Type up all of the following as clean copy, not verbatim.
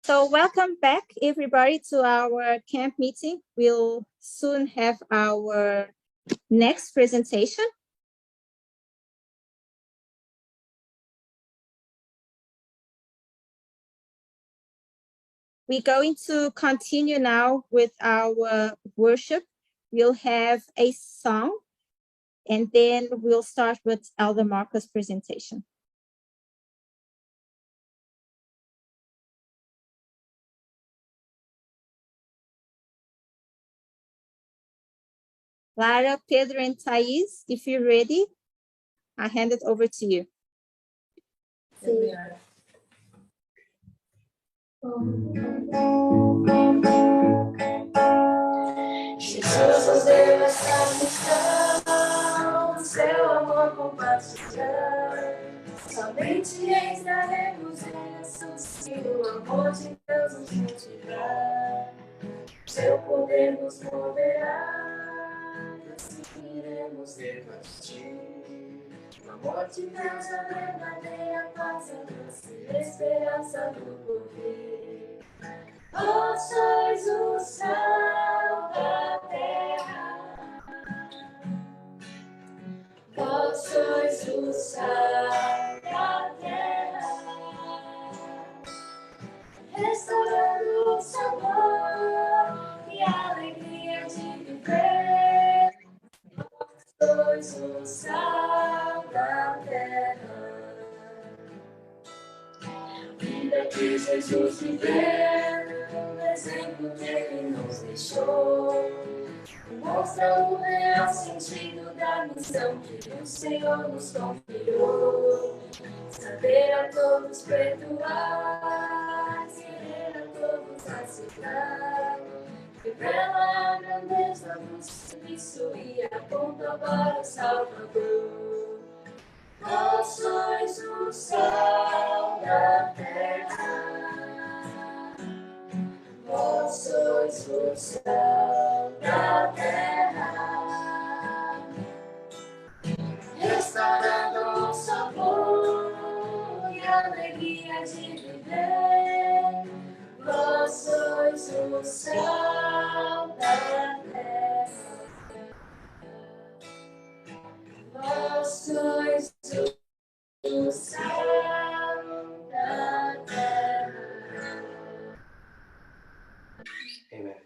So welcome back, everybody, to our camp meeting. We'll soon have our next presentation. We're going to continue now with our worship. We'll have a song, and then we'll start with Elder Marco's presentation. Lara, Pedro, and Thais, if you're ready, I hand it over to you. Jesus nos deu essa missão, seu amor compartilhar. Somente extraremos Jesus, que o amor de Deus nos motivar. Seu poder nos moverá, e assim iremos repartir. O amor de Deus, a verdadeira paz, a doce esperança do porvir. Vós sois o sal da terra, vós sois o sal da terra, restaurando o sabor e a alegria de viver. Vós sois o sal da terra. Vida que Jesus viveu, o exemplo que ele nos deixou, mostra o real sentido da missão que o Senhor nos confiou. Saber a todos perdoar, querer a todos aceitar, revela a grandeza do serviço e aponta para o Salvador. Vós sois o sal da terra, vós sois o sal da terra, restaurando o sabor e a alegria de viver. Vós sois o sal da terra, vós sois o sal da terra. Amen.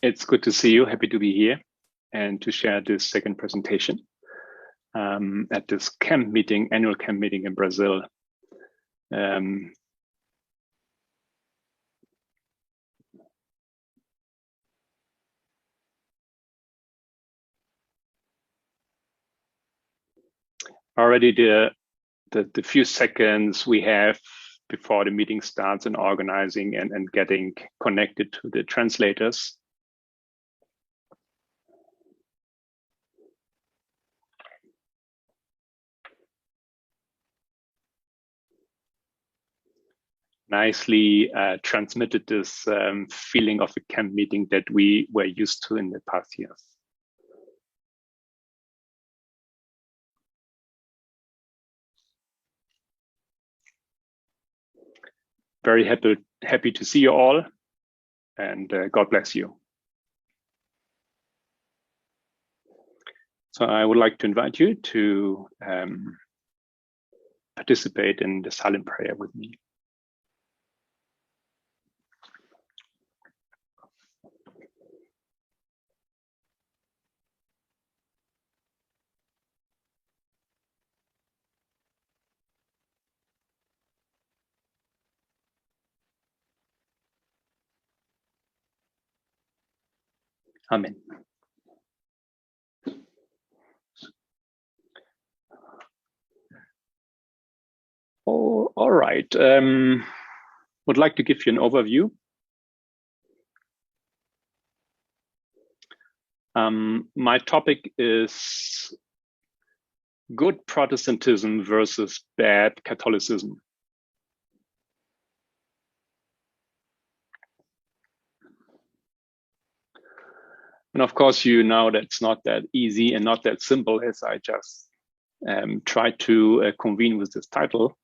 It's good to see you. Happy to be here and to share this second presentation at this camp meeting, annual camp meeting in Brazil. Already the few seconds we have before the meeting starts and organizing and getting connected to the translators. Nicely transmitted this feeling of a camp meeting that we were used to in the past years. very happy to see you all, and God bless you. So I would like to invite you to participate in the silent prayer with me. Amen. Oh, all right. Would like to give you an overview. My topic is good Protestantism versus bad Catholicism. And of course, you know that's not that easy and not that simple as I just tried to convene with this title.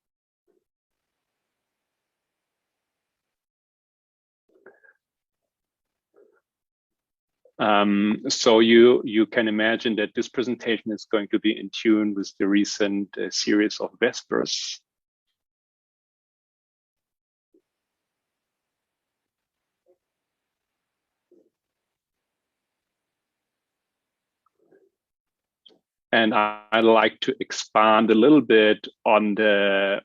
So you can imagine that this presentation is going to be in tune with the recent series of Vespers. And I'd like to expand a little bit on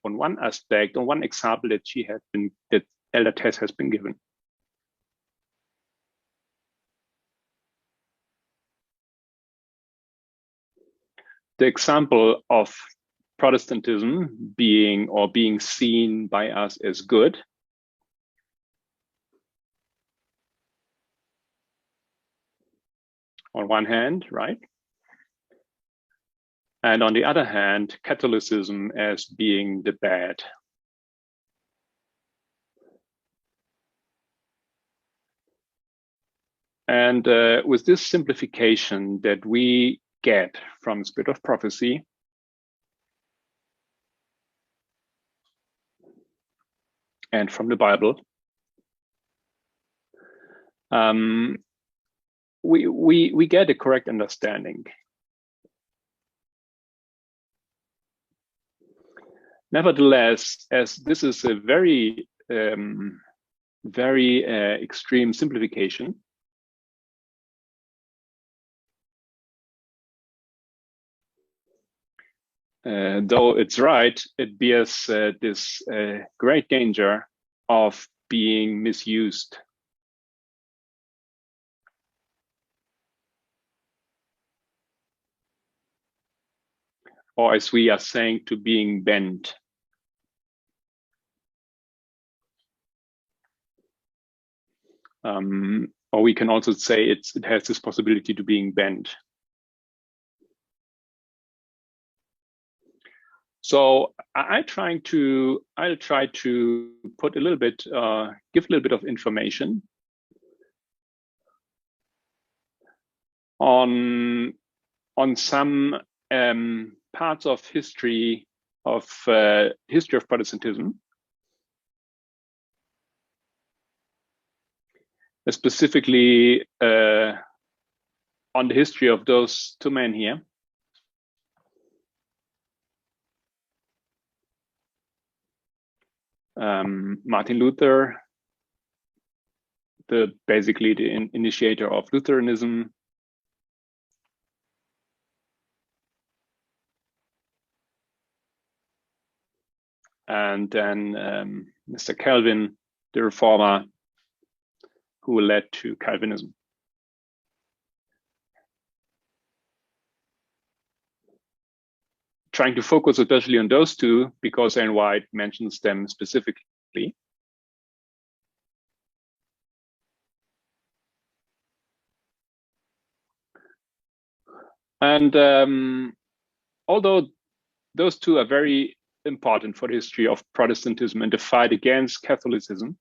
one aspect, on one example that Elder Tess has been given. The example of Protestantism being seen by us as good on one hand, right? And on the other hand, Catholicism as being the bad. And with this simplification that we get from Spirit of Prophecy, and from the Bible, we get a correct understanding. Nevertheless, as this is a very extreme simplification, though it's right, it bears this great danger of being misused. Or as we are saying, to being bent. Or we can also say it has this possibility to being bent. So I'll try to put a little bit, give a little bit of information on some parts of history of Protestantism, specifically on the history of those two men here. Martin Luther, basically the initiator of Lutheranism, and then Mr. Calvin, the reformer, who led to Calvinism. Trying to focus especially on those two because Ellen White mentions them specifically. And although those two are very important for the history of Protestantism and the fight against Catholicism,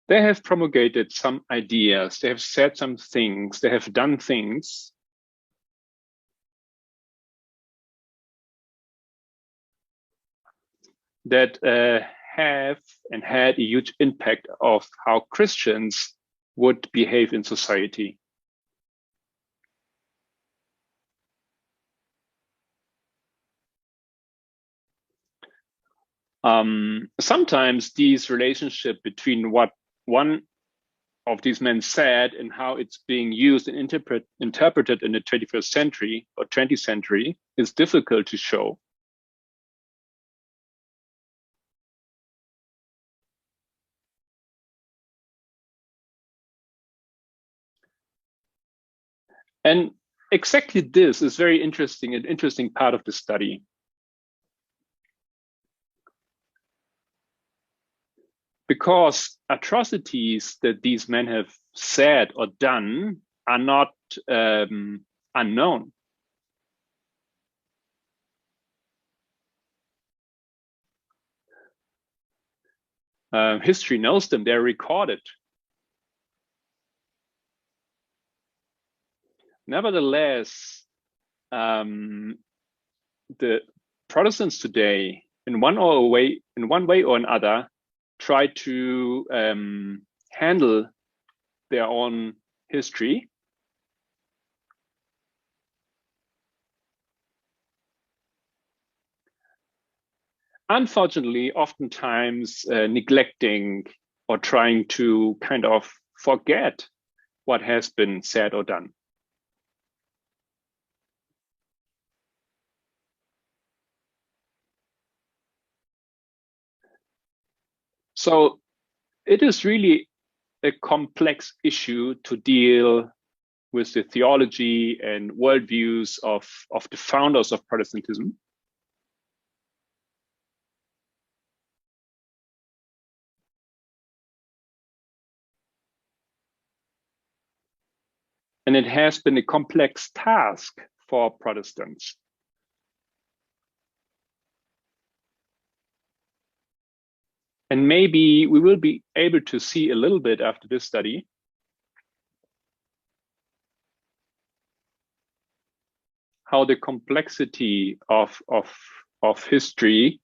they have promulgated some ideas, they have said some things, they have done things that have and had a huge impact of how Christians would behave in society. Sometimes these relationship between what one of these men said and how it's being used and interpreted in the 21st century or 20th century is difficult to show. And exactly this is very interesting, an interesting part of the study. Because atrocities that these men have said or done are not unknown. History knows them, they're recorded. Nevertheless, the Protestants today, in one way or another, try to handle their own history. Unfortunately, oftentimes neglecting or trying to kind of forget what has been said or done. So it is really a complex issue to deal with the theology and worldviews of the founders of Protestantism. And it has been a complex task for Protestants. And maybe we will be able to see a little bit after this study how the complexity of history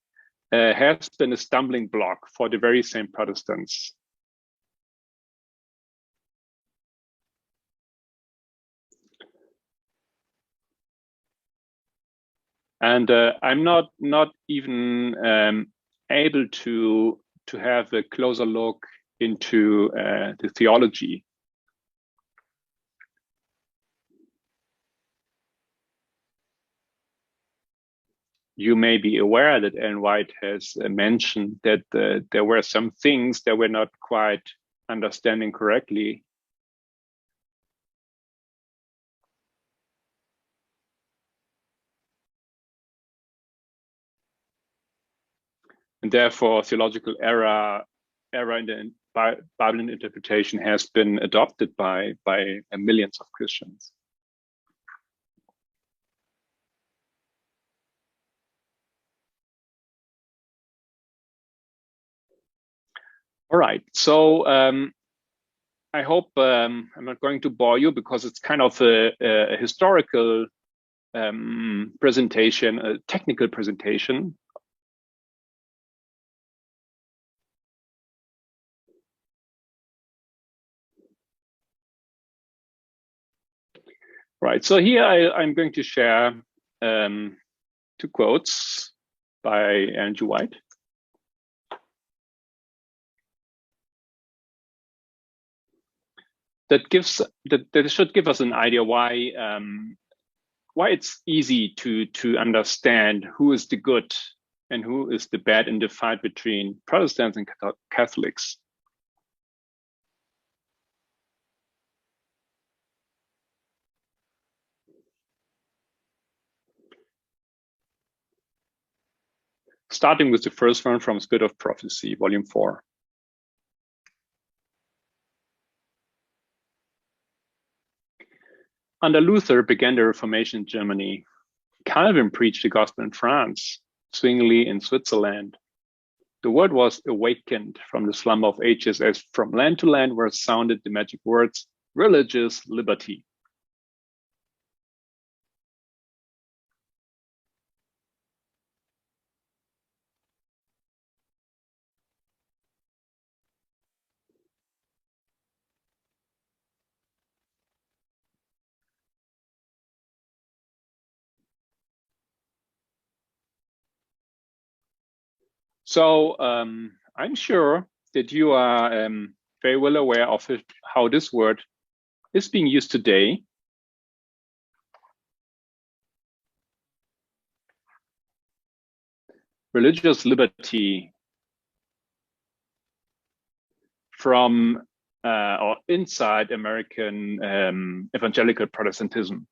has been a stumbling block for the very same Protestants. And I'm not even able to have a closer look into the theology. You may be aware that Ellen White has mentioned that there were some things that were not quite understanding correctly. And therefore, theological error in the Bible interpretation has been adopted by millions of Christians. All right, so I hope I'm not going to bore you because it's kind of a historical presentation, a technical presentation. Right, so here I'm going to share 2 quotes by Ellen G. White. That should give us an idea why it's easy to understand who is the good and who is the bad in the fight between Protestants and Catholics. Starting with the first one from Spirit of Prophecy, Volume 4. Under Luther began the Reformation in Germany. Calvin preached the gospel in France, Zwingli in Switzerland. The world was awakened from the slumber of ages as from land to land were sounded the magic words, religious liberty. So I'm sure that you are very well aware of how this word is being used today. Religious liberty from or inside American evangelical Protestantism.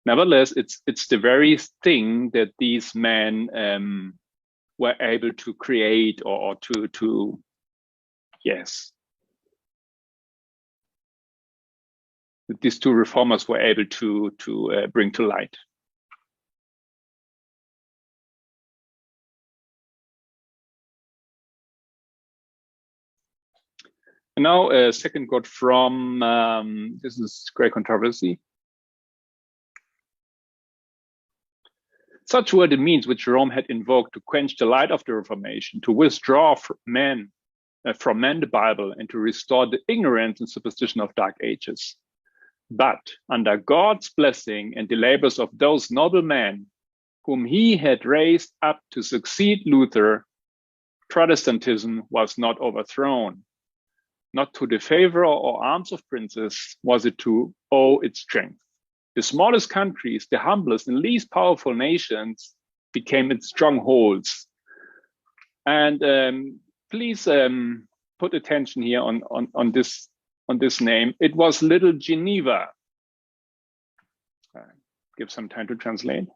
Nevertheless, it's the very thing that these men were able to create or to yes, that these two reformers were able to bring to light. And now a second quote from this is great controversy. Such were the means which Rome had invoked to quench the light of the Reformation, to withdraw from men the Bible, and to restore the ignorance and superstition of dark ages. But under God's blessing and the labors of those noble men whom he had raised up to succeed Luther, Protestantism was not overthrown. Not to the favor or arms of princes was it to owe its strength. The smallest countries, the humblest and least powerful nations became its strongholds. And please put attention here on this name. It was Little Geneva. Give some time to translate.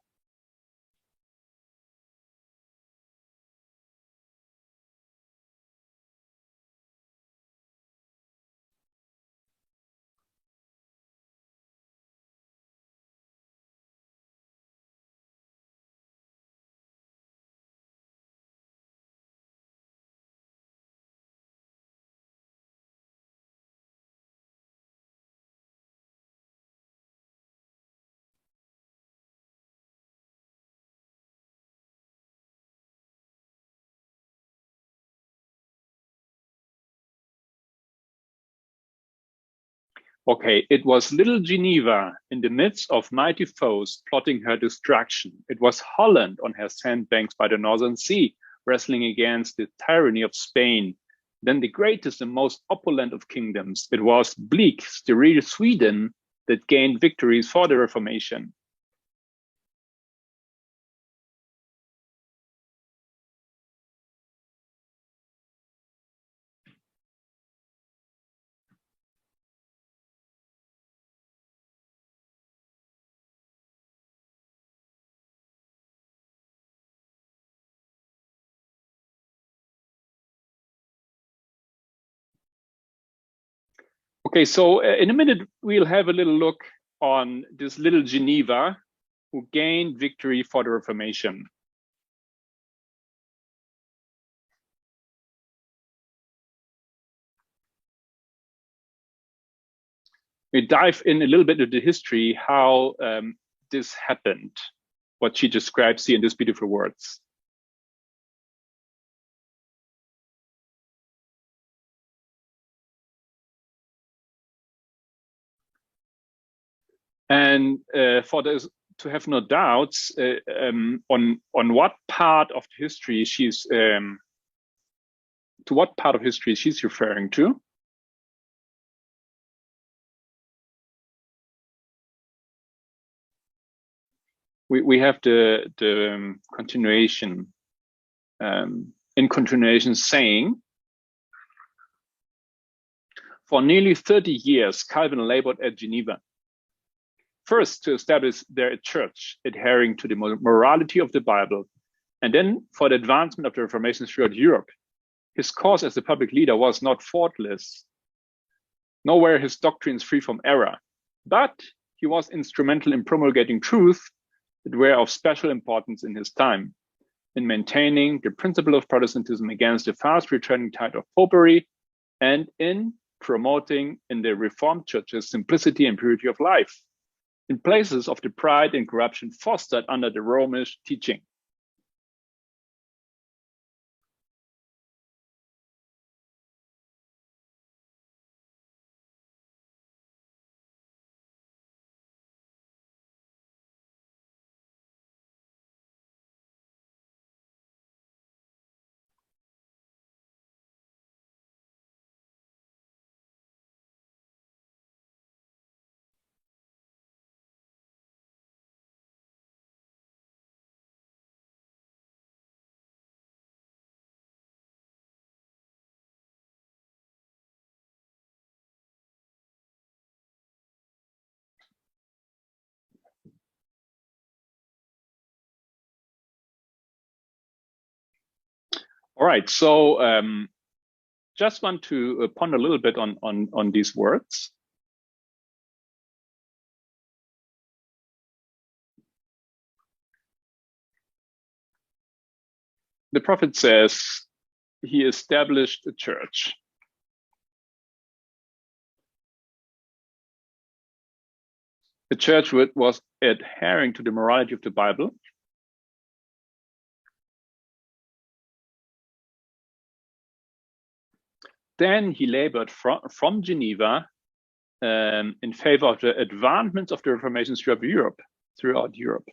Okay, it was little Geneva in the midst of mighty foes plotting her destruction. It was Holland on her sandbanks by the Northern Sea, wrestling against the tyranny of Spain. Then the greatest and most opulent of kingdoms. It was bleak, sterile Sweden that gained victories for the Reformation. Okay, so in a minute, we'll have a little look on this little Geneva who gained victory for the Reformation. We dive in a little bit into the history, how this happened, what she describes here in these beautiful words. And for those to have no doubts on what part of the history she's to what part of history she's referring to. We have the continuation in continuation saying, for nearly 30 years, Calvin labored at Geneva. First, to establish there a church adhering to the morality of the Bible, and then for the advancement of the Reformation throughout Europe. His cause as a public leader was not faultless, nor were his doctrines free from error, but he was instrumental in promulgating truth that were of special importance in his time, in maintaining the principle of Protestantism against the fast returning tide of popery, and in promoting in the Reformed churches simplicity and purity of life, in places of the pride and corruption fostered under the Romish teaching. All right, so just want to ponder a little bit on these words. The prophet says he established a church. The church was adhering to the morality of the Bible. Then he labored from Geneva in favor of the advancements of the Reformation throughout Europe.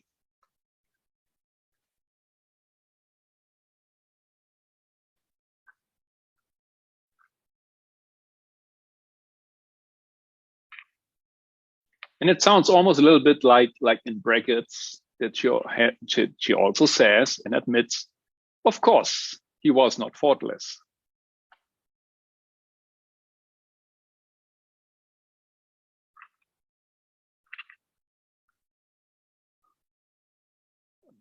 And it sounds almost a little bit like in brackets that she also says and admits, of course, he was not faultless.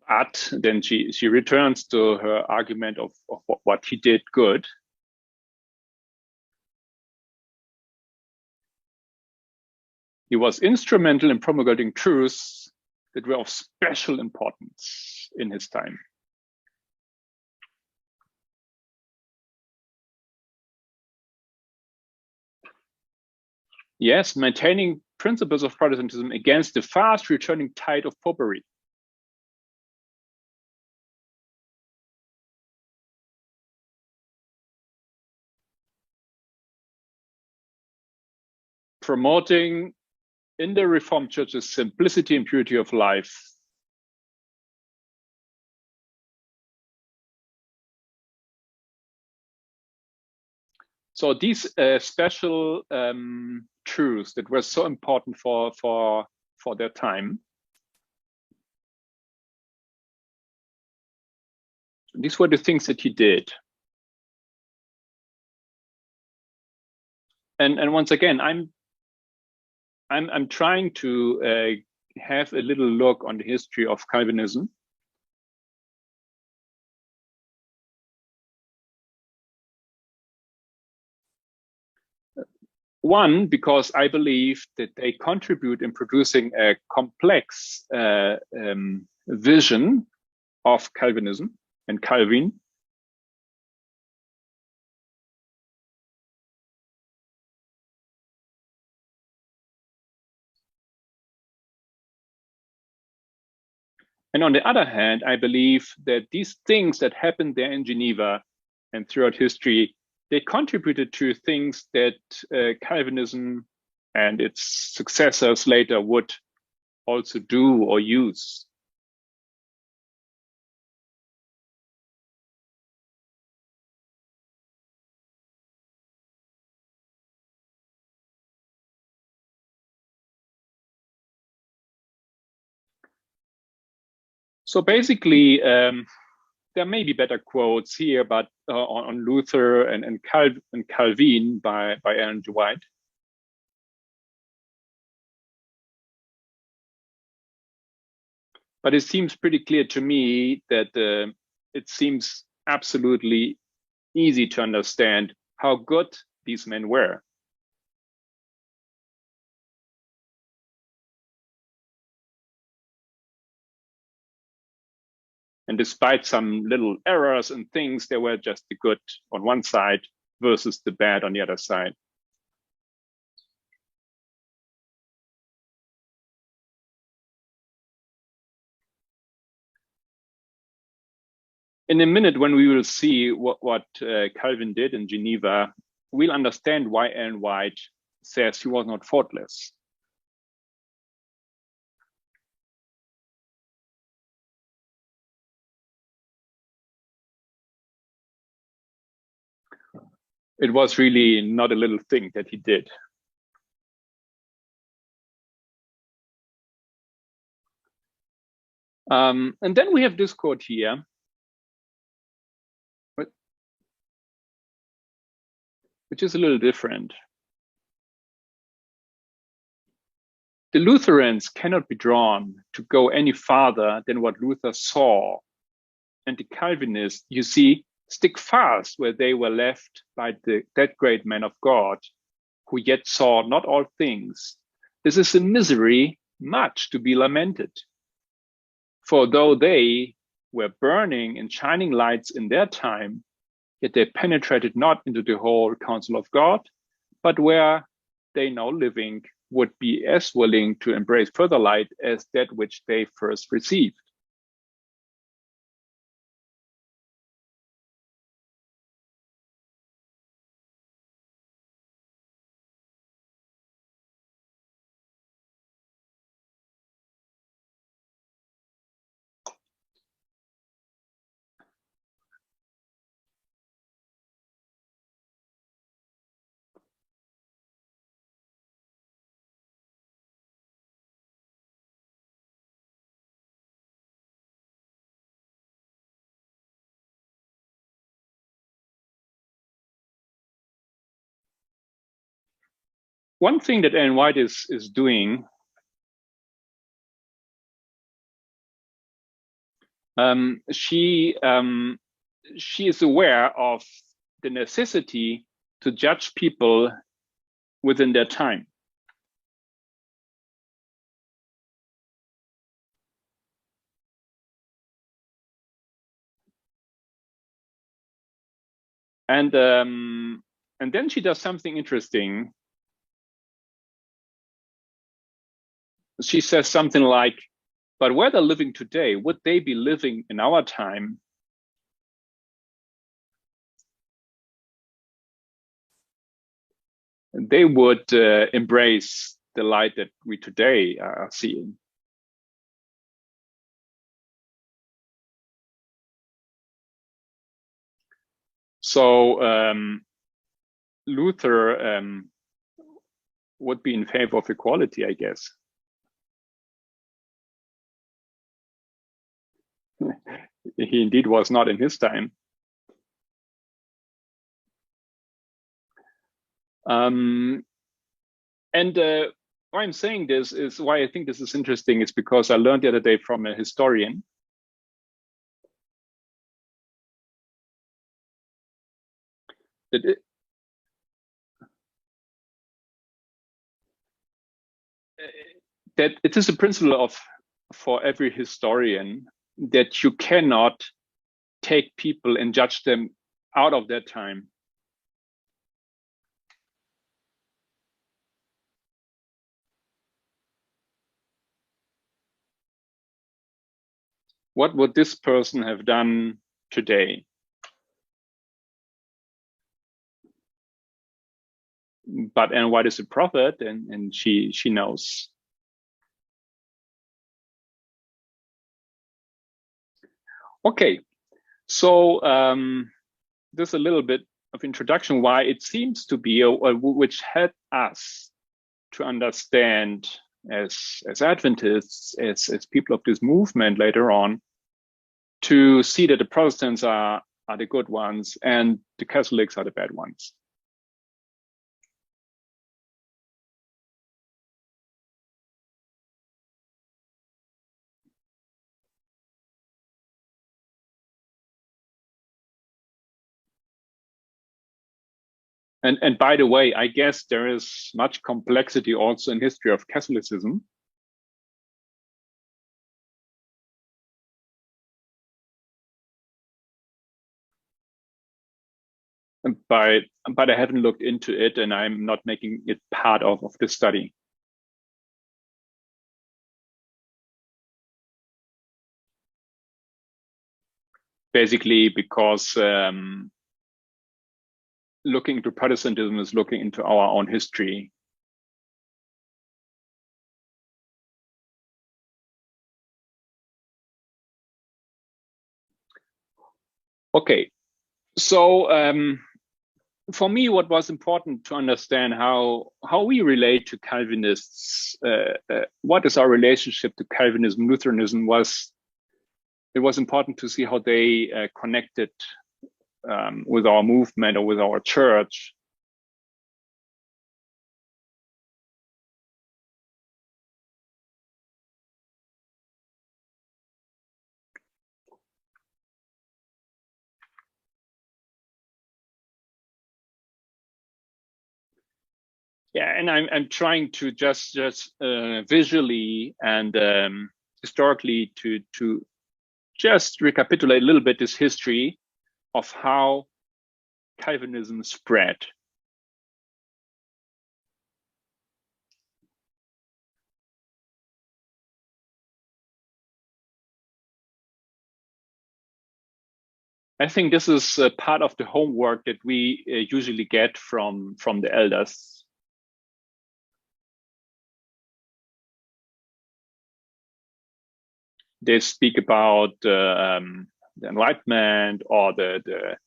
But then she returns to her argument of what he did good. He was instrumental in promulgating truths that were of special importance in his time. Yes, maintaining principles of Protestantism against the fast returning tide of popery. Promoting in the Reformed churches simplicity and purity of life. So these special truths that were so important for their time, these were the things that he did. And once again, I'm trying to have a little look on the history of Calvinism. One, because I believe that they contribute in producing a complex vision of Calvinism and Calvin. And on the other hand, I believe that these things that happened there in Geneva and throughout history, they contributed to things that Calvinism and its successors later would also do or use. So basically, there may be better quotes here, but on Luther and Calvin by Ellen G. White. But it seems pretty clear to me that it seems absolutely easy to understand how good these men were. And despite some little errors and things, they were just the good on one side versus the bad on the other side. In a minute, when we will see what Calvin did in Geneva, we'll understand why Ellen White says he was not faultless. It was really not a little thing that he did. And then we have this quote here, which is a little different. The Lutherans cannot be drawn to go any farther than what Luther saw. And the Calvinists, you see, stick fast where they were left by that great man of God, who yet saw not all things. This is a misery much to be lamented. For though they were burning and shining lights in their time, yet they penetrated not into the whole counsel of God, but where they now living would be as willing to embrace further light as that which they first received. One thing that Ellen White is doing, she is aware of the necessity to judge people within their time. And then she does something interesting. She says something like, but where they're living today, would they be living in our time? They would embrace the light that we today are seeing. So Luther would be in favor of equality, I guess. He indeed was not in his time. And why I'm saying this is, why I think this is interesting, is because I learned the other day from a historian that it is a principle for every historian that you cannot take people and judge them out of their time. What would this person have done today? But Ellen White is a prophet, and she knows. Okay, so there's a little bit of introduction why it seems to be, which helped us to understand as Adventists, as people of this movement later on, to see that the Protestants are the good ones and the Catholics are the bad ones. And by the way, I guess there is much complexity also in history of Catholicism. But I haven't looked into it, and I'm not making it part of the study. Basically, because looking into Protestantism is looking into our own history. Okay, so for me, what was important to understand how we relate to Calvinists, what is our relationship to Calvinism, Lutheranism, it was important to see how they connected with our movement or with our church. Yeah, and I'm trying to just visually and historically to just recapitulate a little bit this history of how Calvinism spread. I think this is part of the homework that we usually get from the elders. They speak about the Enlightenment or the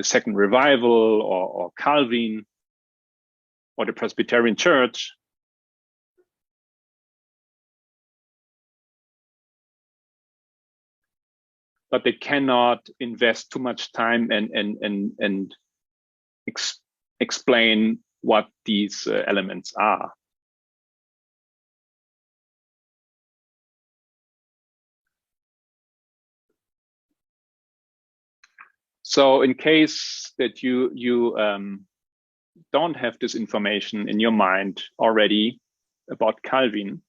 Second Revival or Calvin or the Presbyterian Church. But they cannot invest too much time and explain what these elements are. So in case that you don't have this information in your mind already about Calvin,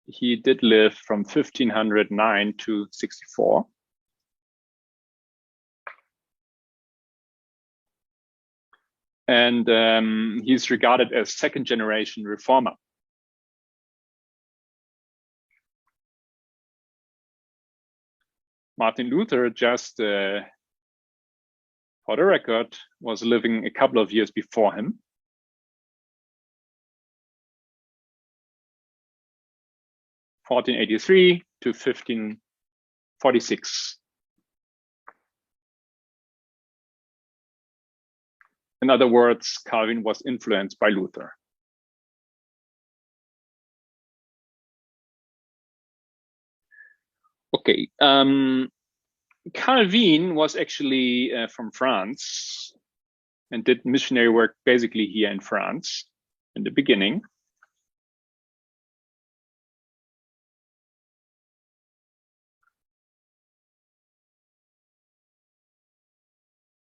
he did live from 1509 to 64. And he's regarded as second generation reformer. Martin Luther, just for the record, was living a couple of years before him. (1483 to 1546). In other words, Calvin was influenced by Luther. Okay, Calvin was actually from France and did missionary work basically here in France in the beginning.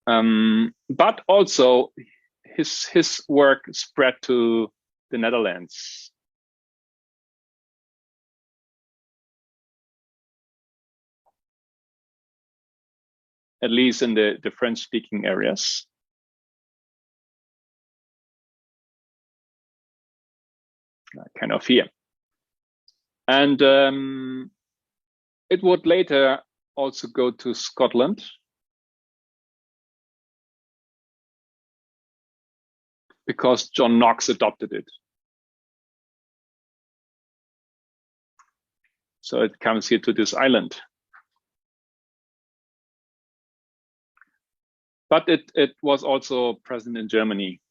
But also his work spread to the Netherlands. At least in the French-speaking areas. Kind of here. And it would later also go to Scotland. Because John Knox adopted it. So it comes here to this island. But it was also present in Germany.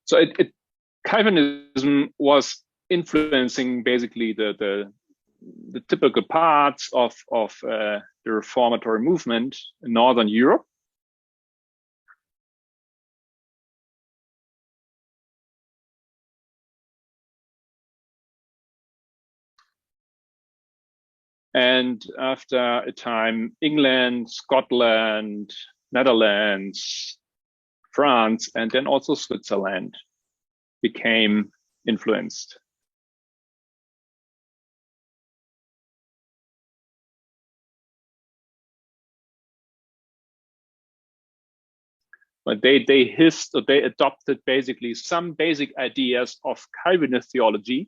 So Calvinism was influencing basically the typical parts of the reformatory movement in Northern Europe. And after a time, England, Scotland, Netherlands, France, and then also Switzerland became influenced. But they adopted basically some basic ideas of Calvinist theology.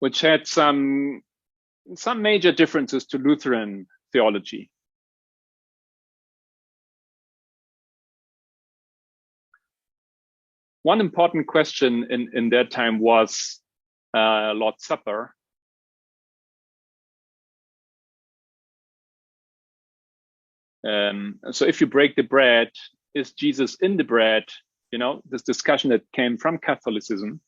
Which had some major differences to Lutheran theology. One important question in their time was Lord's Supper. So if you break the bread, is Jesus in the bread? You know, this discussion that came from Catholicism.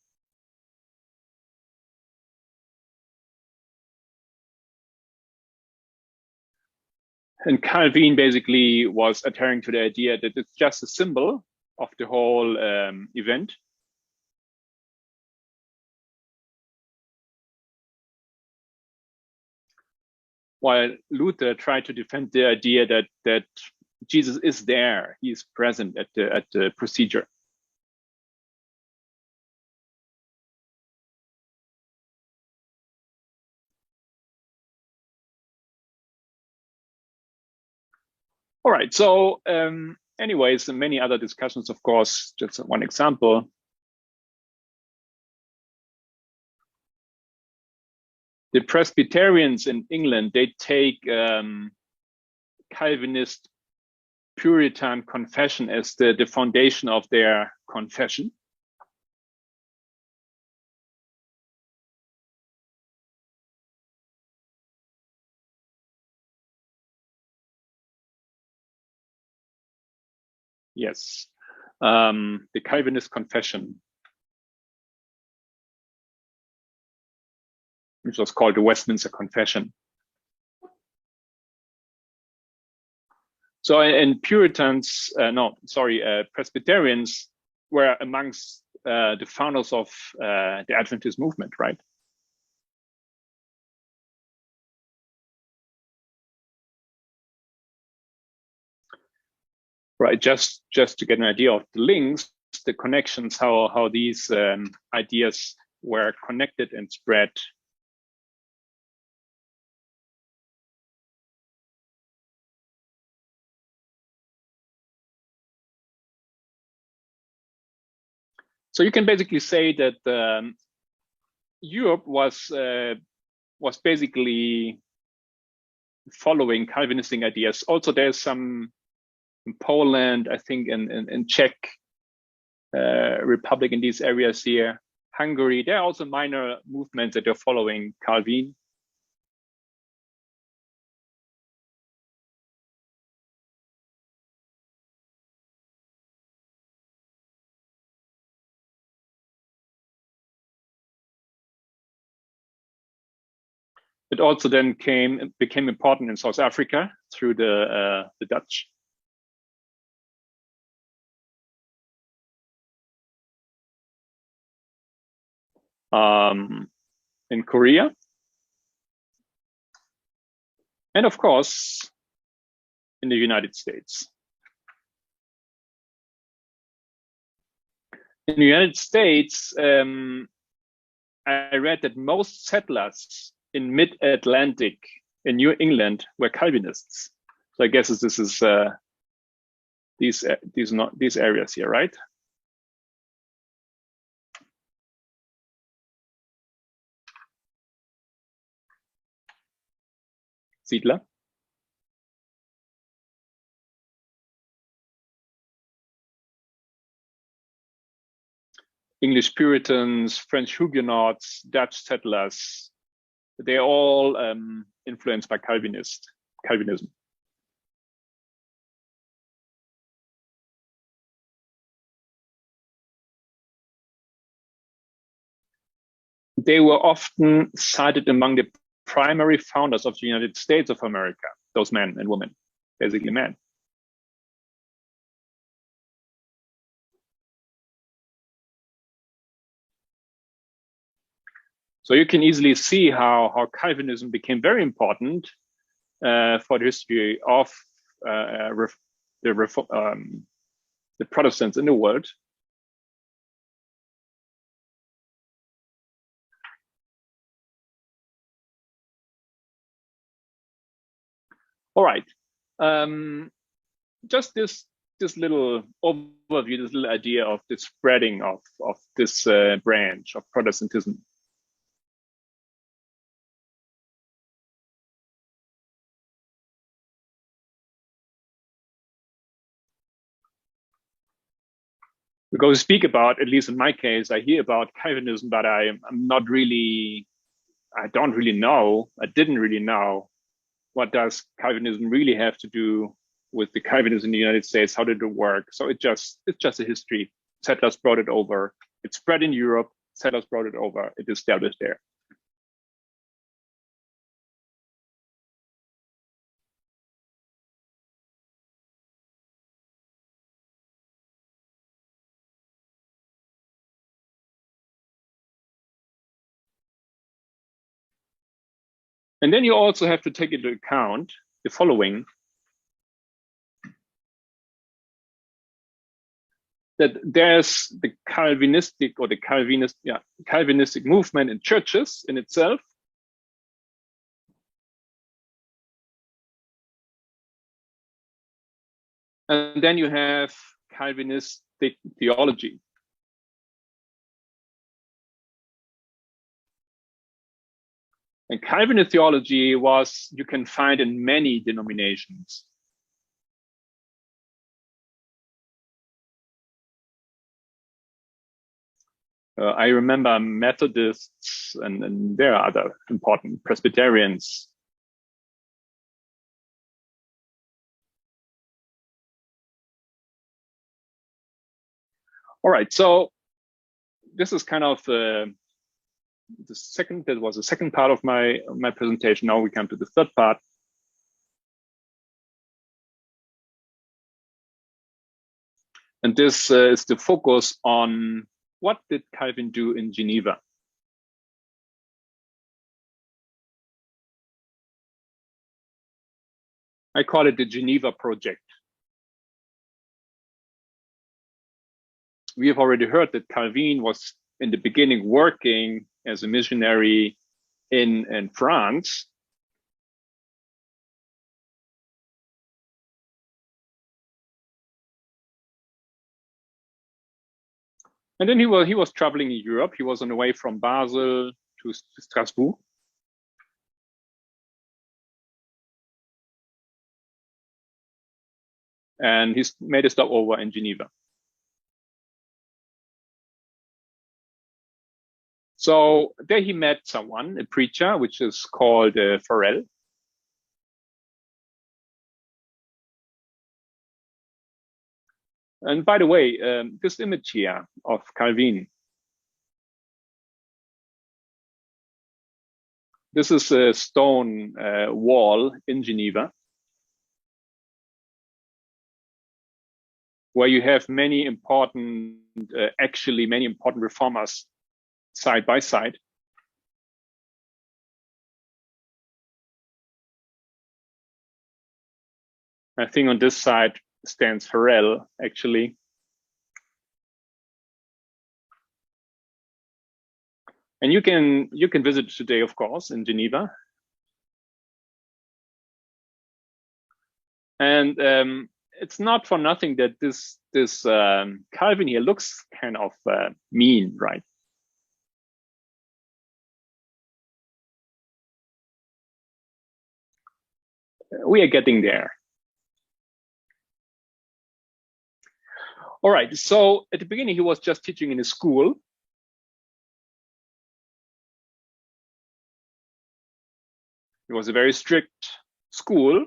And Calvin basically was adhering to the idea that it's just a symbol the whole event. While Luther tried to defend the idea that Jesus is there, he is present at the procedure. All right, so anyways, many other discussions, of course, just one example. The Presbyterians in England, they take Calvinist Puritan confession as the foundation of their confession. Yes, the Calvinist confession, which was called the Westminster Confession. So, and Puritans, Presbyterians were amongst the founders of the Adventist movement, right? Right, just to get an idea of the links, the connections, how these ideas were connected and spread. So you can basically say that Europe was basically following Calvinistic ideas. Also, there's some in Poland, I think, in Czech Republic, in these areas here, Hungary. There are also minor movements that are following Calvin. It also then became important in South Africa through the Dutch. In Korea, and of course in the United States. In the United States, I read that most settlers in mid-Atlantic in New England were Calvinists. So I guess this is these areas here, right? Siedler. English Puritans, French Huguenots, Dutch settlers, they're all influenced by Calvinism. They were often cited among the primary founders of the United States of America, those men and women, basically men. So you can easily see how Calvinism became very important for the history of the Protestants in the world. All right, just this little overview, this little idea of the spreading of this branch of Protestantism. Because we speak about, at least in my case, I hear about Calvinism, but I'm not really, I don't really know, I didn't really know what does Calvinism really have to do with the Calvinists in the United States? How did it work? So it's just a history. Settlers brought it over. It spread in Europe. Settlers brought it over. It established there. And then you also have to take into account the following, that there's the Calvinistic movement in churches in itself. And then you have Calvinistic theology. And Calvinist theology you can find in many denominations. I remember Methodists, and there are other important Presbyterians. All right, so this is kind of that was the second part of my presentation. Now we come to the third part. And this is the focus on what did Calvin do in Geneva? I call it the Geneva Project. We have already heard that Calvin was in the beginning working as a missionary in France. And then he was traveling in Europe. He was on the way from Basel to Strasbourg. And he's made a stopover in Geneva. So there he met someone, a preacher, which is called Farel. And by the way, this image here of Calvin, this is a stone wall in Geneva, where you have many important reformers side by side. I think on this side stands Farel, actually. And you can visit today, of course, in Geneva. And it's not for nothing that this Calvin here looks kind of mean, right? We are getting there. All right, so at the beginning, he was just teaching in a school. It was a very strict school.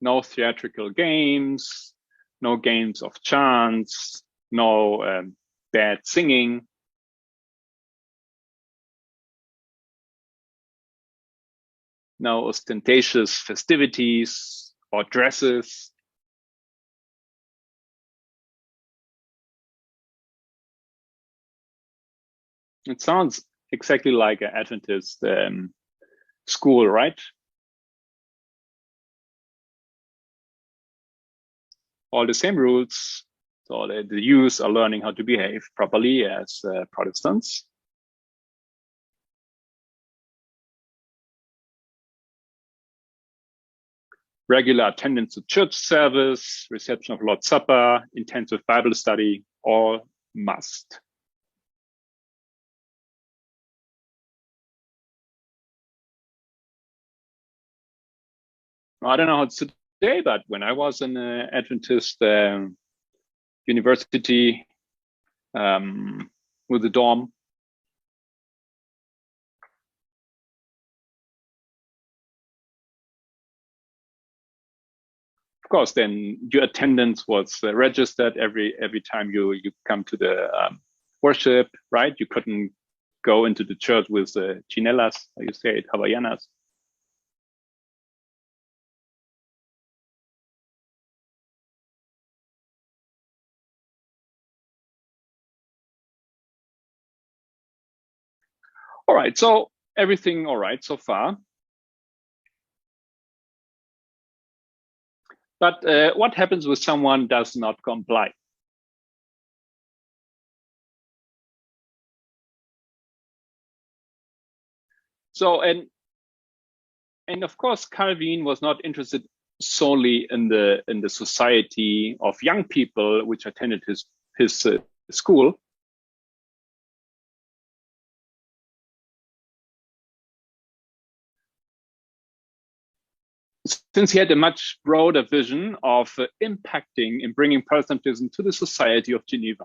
No theatrical games, no games of chance, no bad singing. No ostentatious festivities or dresses. It sounds exactly like an Adventist school, right? All the same rules. So the youth are learning how to behave properly as Protestants. Regular attendance to church service, reception of Lord's Supper, intensive Bible study, all must. I don't know how it's today, but when I was in Adventist university with the dorm, of course, then your attendance was registered every time you come to the worship, right? You couldn't go into the church with chinelas, how you say it, Havaianas. All right, so everything all right so far. But what happens when someone does not comply? So, and of course, Calvin was not interested solely in the society of young people which attended his school. Since he had a much broader vision of impacting and bringing Protestantism to the society of Geneva.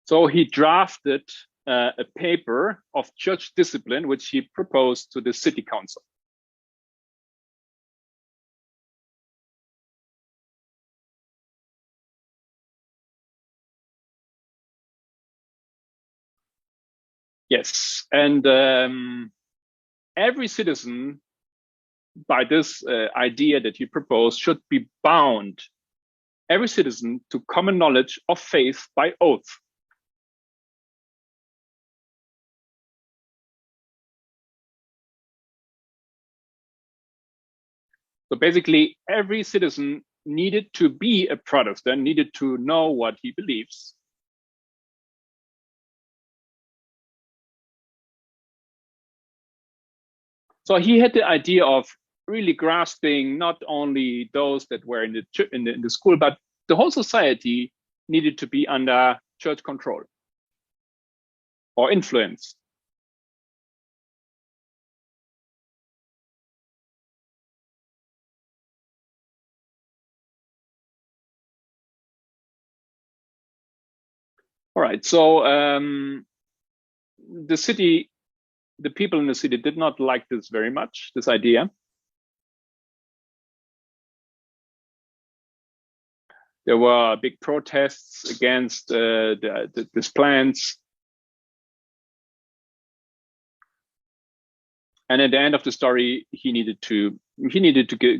So he drafted a paper of church discipline, which he proposed to the city council. Yes, and every citizen, by this idea that he proposed, should be bound, every citizen, to common knowledge of faith by oath. So basically, every citizen needed to be a Protestant, needed to know what he believes. So he had the idea of really grasping not only those that were in the school, but the whole society needed to be under church control or influence. All right, so the people in the city did not like this very much, this idea. There were big protests against these plans. And at the end of the story, he needed to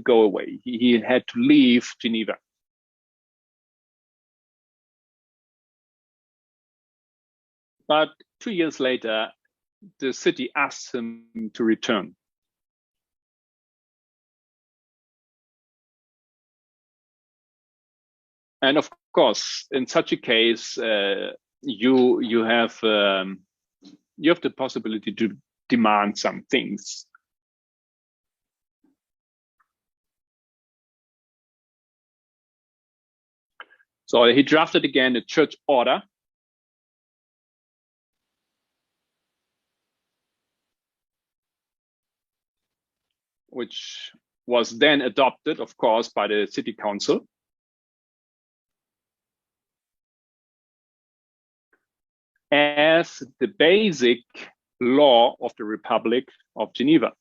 go away. He had to leave Geneva. But 2 years later, the city asked him to return. And of course, in such a case, you have the possibility to demand some things. So he drafted again a church order, which was then adopted, of course, by the city council. As the basic law of the Republic of Geneva.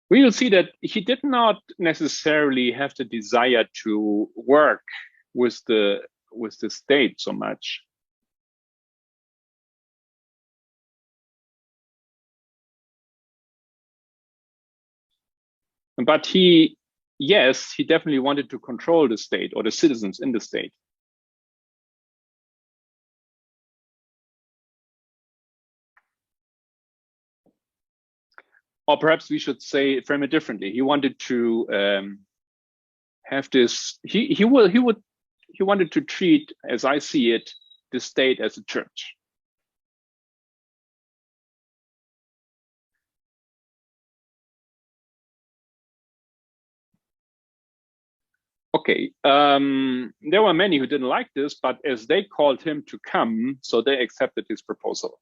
We will see that he did not necessarily have the desire to work with the state so much. But he definitely wanted to control the state or the citizens in the state. Or perhaps we should frame it differently. He wanted to have this. He wanted to treat, as I see it, the state as a church. Okay, there were many who didn't like this, but as they called him to come, so they accepted his proposal.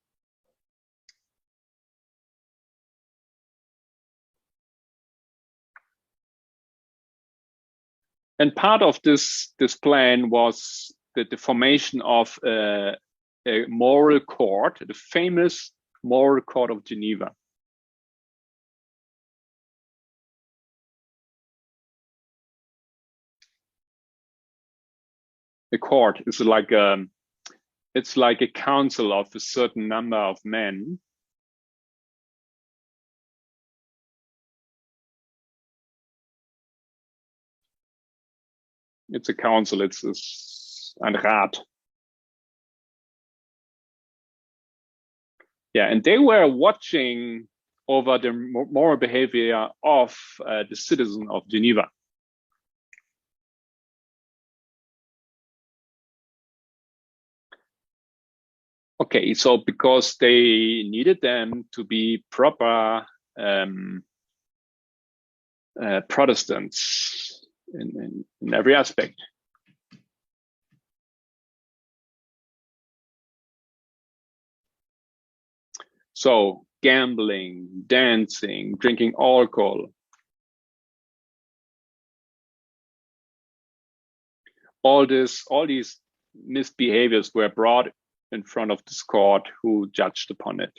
And part of this plan was the formation of a moral court, the famous moral court of Geneva. The court is like it's like a council of a certain number of men It's a council. It's ein Rat. Yeah, and they were watching over the moral behavior of the citizen of Geneva. Okay, so because they needed them to be proper Protestants in every aspect. So gambling, dancing, drinking alcohol, all these misbehaviors were brought in front of this court, who judged upon it.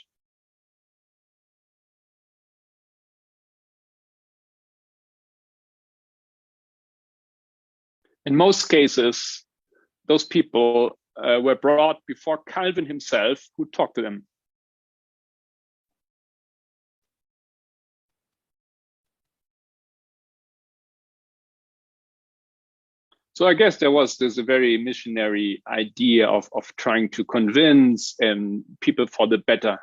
In most cases, those people were brought before Calvin himself, who talked to them. So I guess there was this very missionary idea of trying to convince people for the better.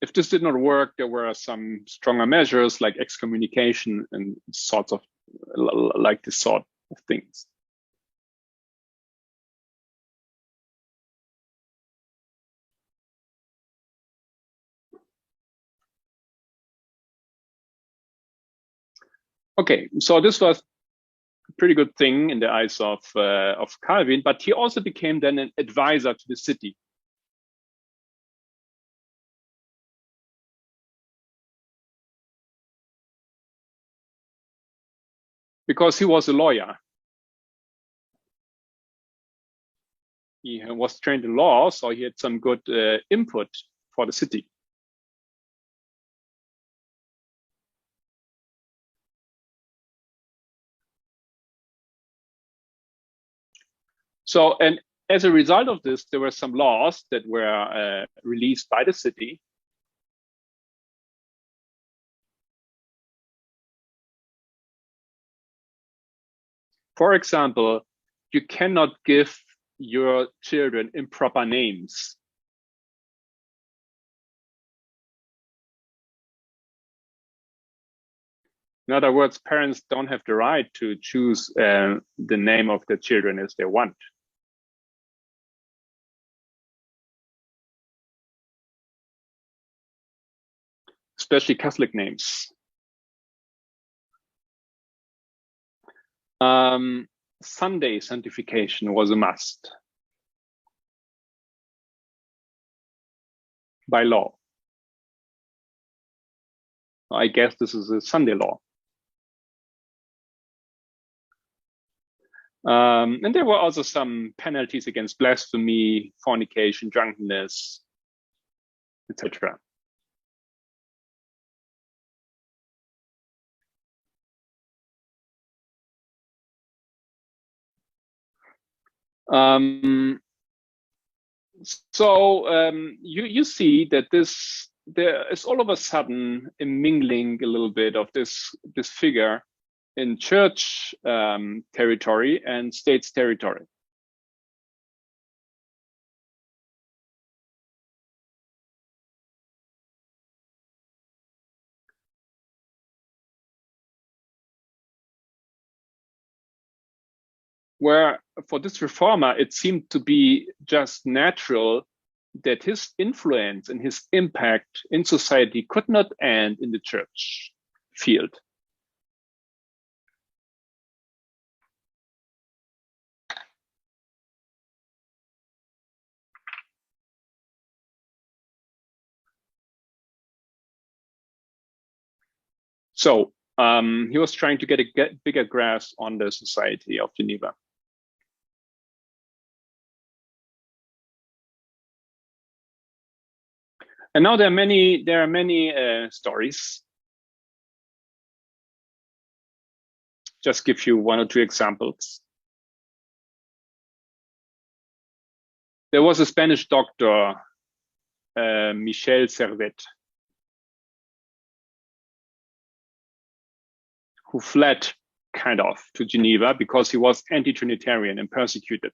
If this did not work, there were some stronger measures like excommunication and sorts of like this sort of things. Okay, so this was a pretty good thing in the eyes of Calvin, but he also became then an advisor to the city. Because he was a lawyer. He was trained in law, so he had some good input for the city. So, and as a result of this, there were some laws that were released by the city. For example, you cannot give your children improper names. In other words, parents don't have the right to choose the name of their children as they want. Especially Catholic names. Sunday sanctification was a must by law. I guess this is a Sunday law. And there were also some penalties against blasphemy, fornication, drunkenness, etc. You see that there is all of a sudden a mingling a little bit of this figure in church territory and state's territory. Where for this reformer, it seemed to be just natural that his influence and his impact in society could not end in the church field. So he was trying to get a bigger grasp on the society of Geneva. And now there are many stories. Just give you one or two examples. There was a Spanish doctor Michel Servet, who fled kind of to Geneva because he was anti-Trinitarian and persecuted.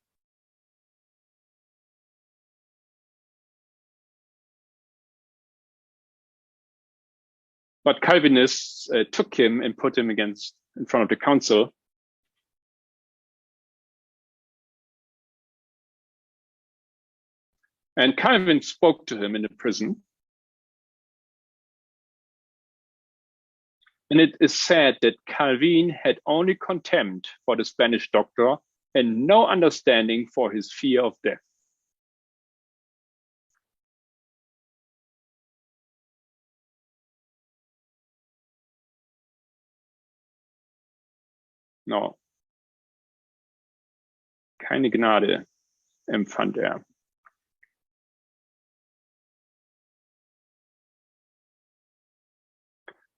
But Calvinists took him and put him in front of the council. And Calvin spoke to him in the prison. And it is said that Calvin had only contempt for the Spanish doctor and no understanding for his fear of death. No. Keine Gnade empfand er.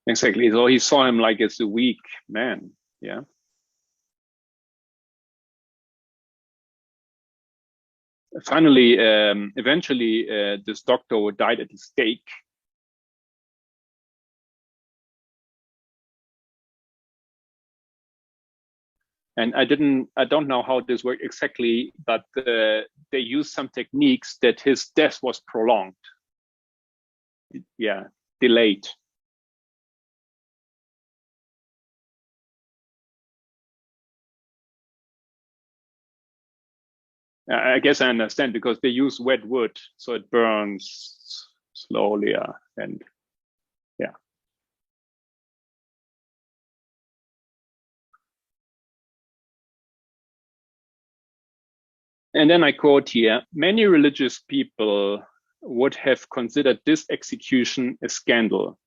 Exactly. So he saw him like as a weak man. Yeah. Finally, eventually, this doctor died at the stake. And I don't know how this worked exactly, but they used some techniques that his death was prolonged. Yeah, delayed. I guess I understand because they use wet wood, so it burns slowly, and yeah. And then I quote here, many religious people would have considered this execution a scandal.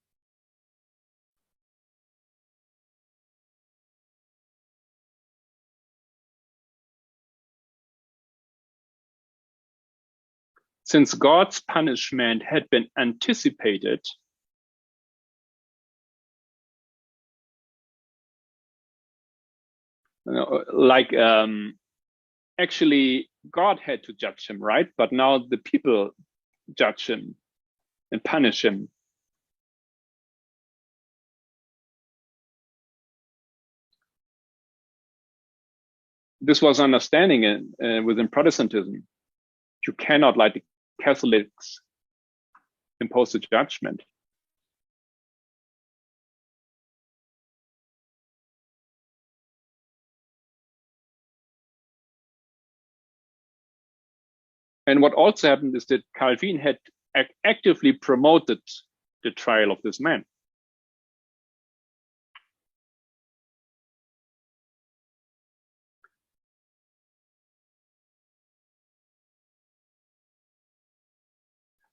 Since God's punishment had been anticipated, like actually God had to judge him, right? But now the people judge him and punish him. This was understanding within Protestantism. You cannot, like the Catholics, impose a judgment. And what also happened is that Calvin had actively promoted the trial of this man.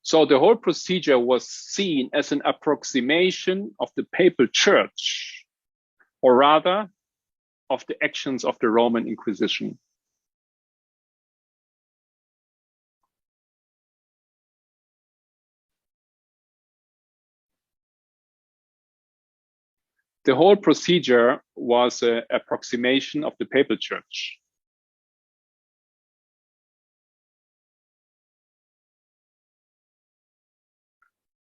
So the whole procedure was seen as an approximation of the papal church, or rather of the actions of the Roman Inquisition. The whole procedure was an approximation of the papal church.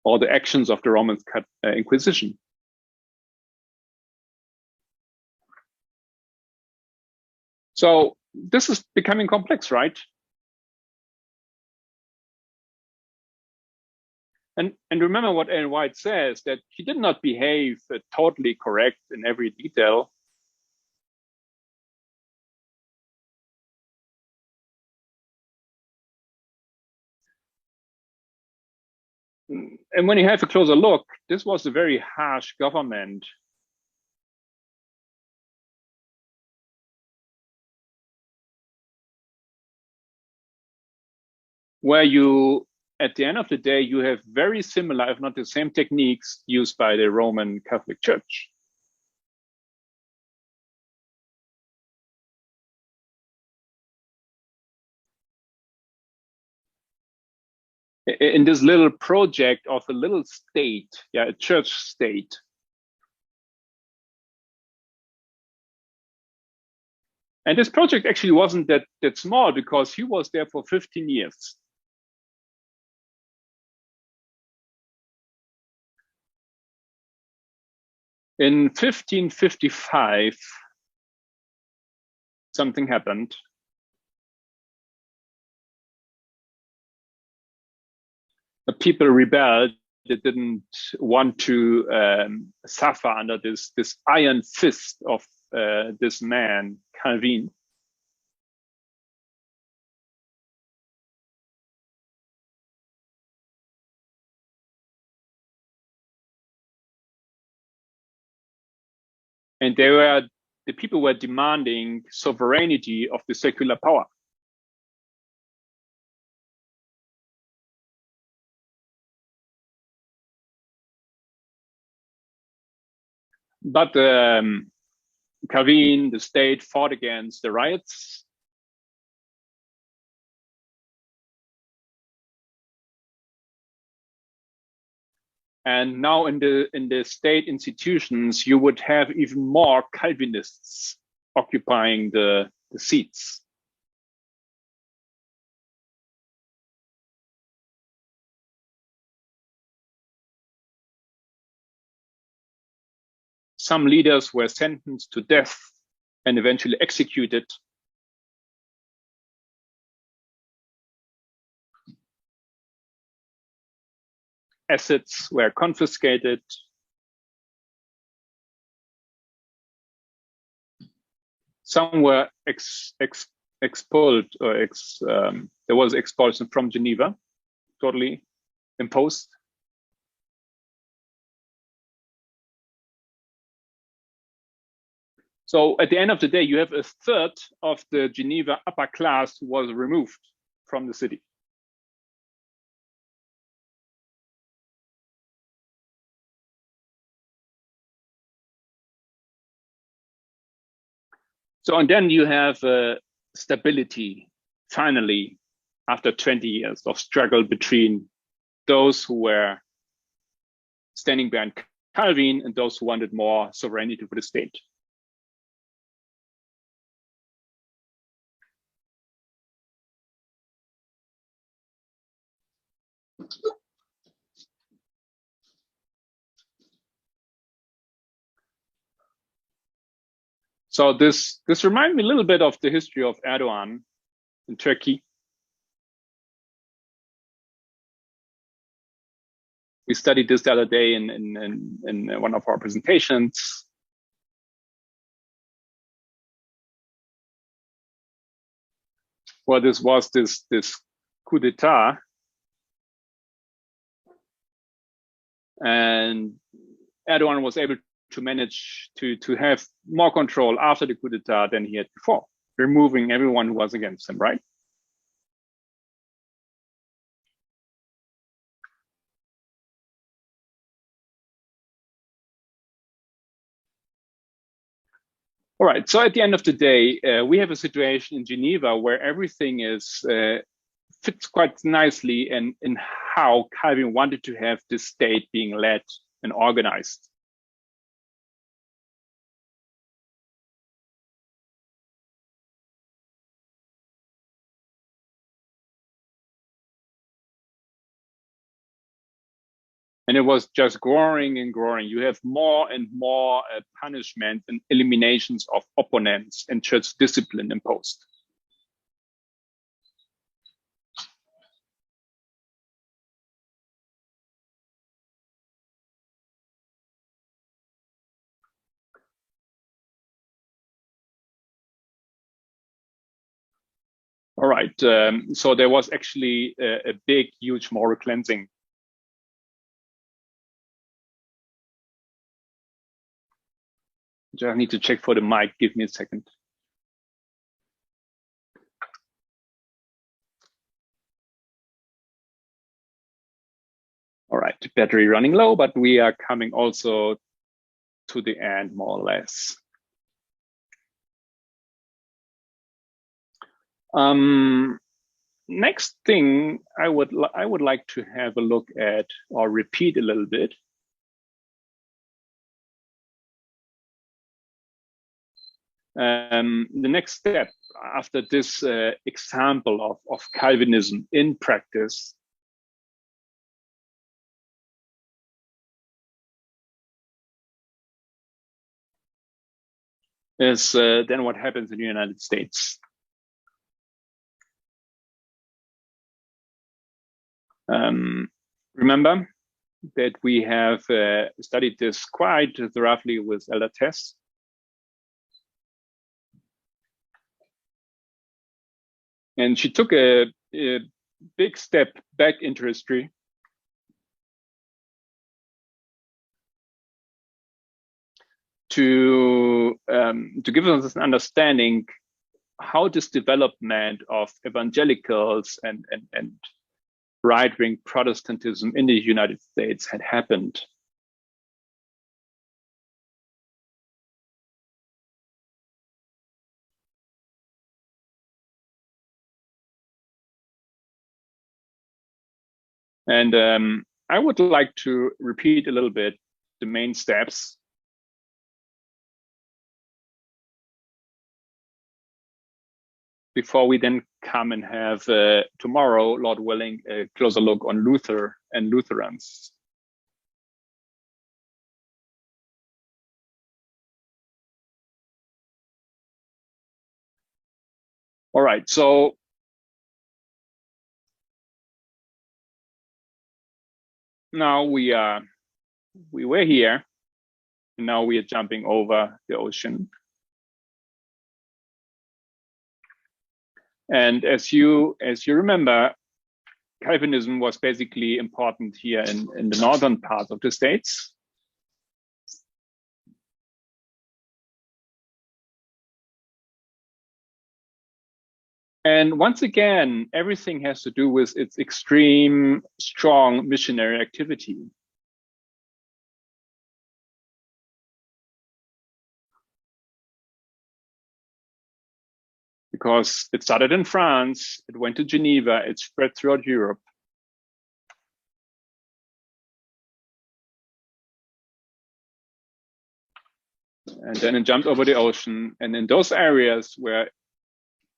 Or the actions of the Roman Inquisition. So this is becoming complex, right? And remember what Ellen White says, that he did not behave totally correct in every detail. And when you have a closer look, this was a very harsh government. Where you, at the end of the day, you have very similar, if not the same techniques used by the Roman Catholic Church. In this little project of a little state, yeah, a church state. And this project actually wasn't that small because he was there for 15 years. In 1555, something happened. The people rebelled. They didn't want to suffer under this iron fist of this man, Calvin. And the people were demanding sovereignty of the secular power. But Calvin, the state, fought against the riots. And now in the state institutions, you would have even more Calvinists occupying the seats. Some leaders were sentenced to death and eventually executed. Assets were confiscated. Some were expelled, or there was expulsion from Geneva, totally imposed. So at the end of the day, you have a third of the Geneva upper class who was removed from the city. So, and then you have stability, finally, after 20 years of struggle between those who were standing behind Calvin and those who wanted more sovereignty for the state. So this reminds me a little bit of the history of Erdogan in Turkey. We studied this the other day in one of our presentations. Well, this was this coup d'etat, and Erdogan was able to manage to have more control after the coup d'etat than he had before, removing everyone who was against him, right? All right, so at the end of the day, we have a situation in Geneva where everything is fits quite nicely in how Calvin wanted to have this state being led and organized. And it was just growing and growing. You have more and more punishment and eliminations of opponents and church discipline imposed. All right, so there was actually a big, huge moral cleansing. I need to check for the mic. Give me a second. All right, battery running low, but we are coming also to the end, more or less. Next thing I would like to have a look at or repeat a little bit. The next step after this example of Calvinism in practice is then what happens in the United States. Remember that we have studied this quite thoroughly with Elder Tess. And she took a big step back into history to give us an understanding how this development of evangelicals and right-wing Protestantism in the United States had happened. And I would like to repeat a little bit the main steps before we then come and have tomorrow, Lord willing, a closer look on Luther and Lutherans. All right, so now we were here, and now we are jumping over the ocean. And as you remember, Calvinism was basically important here in the northern part of the States. And once again, everything has to do with its extreme, strong missionary activity. Because it started in France, it went to Geneva, it spread throughout Europe. And then it jumped over the ocean. And in those areas where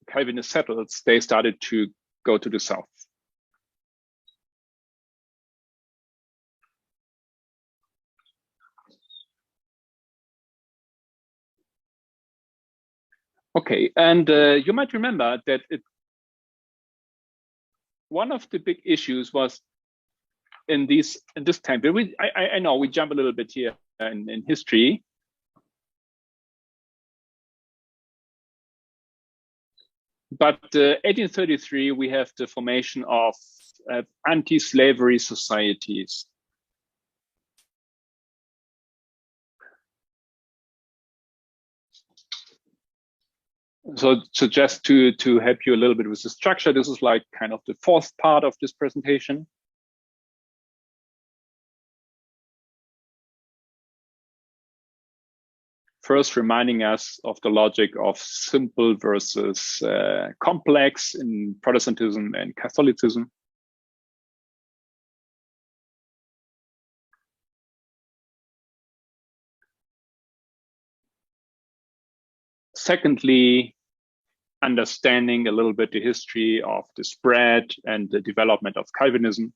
Calvinists settled, they started to go to the south. Okay, and you might remember that one of the big issues was in this time. But I know we jump a little bit here in history. But 1833, we have the formation of anti-slavery societies. So just to help you a little bit with the structure, this is like kind of the fourth part of this presentation. First, reminding us of the logic of simple versus complex in Protestantism and Catholicism. Secondly, understanding a little bit the history of the spread and the development of Calvinism.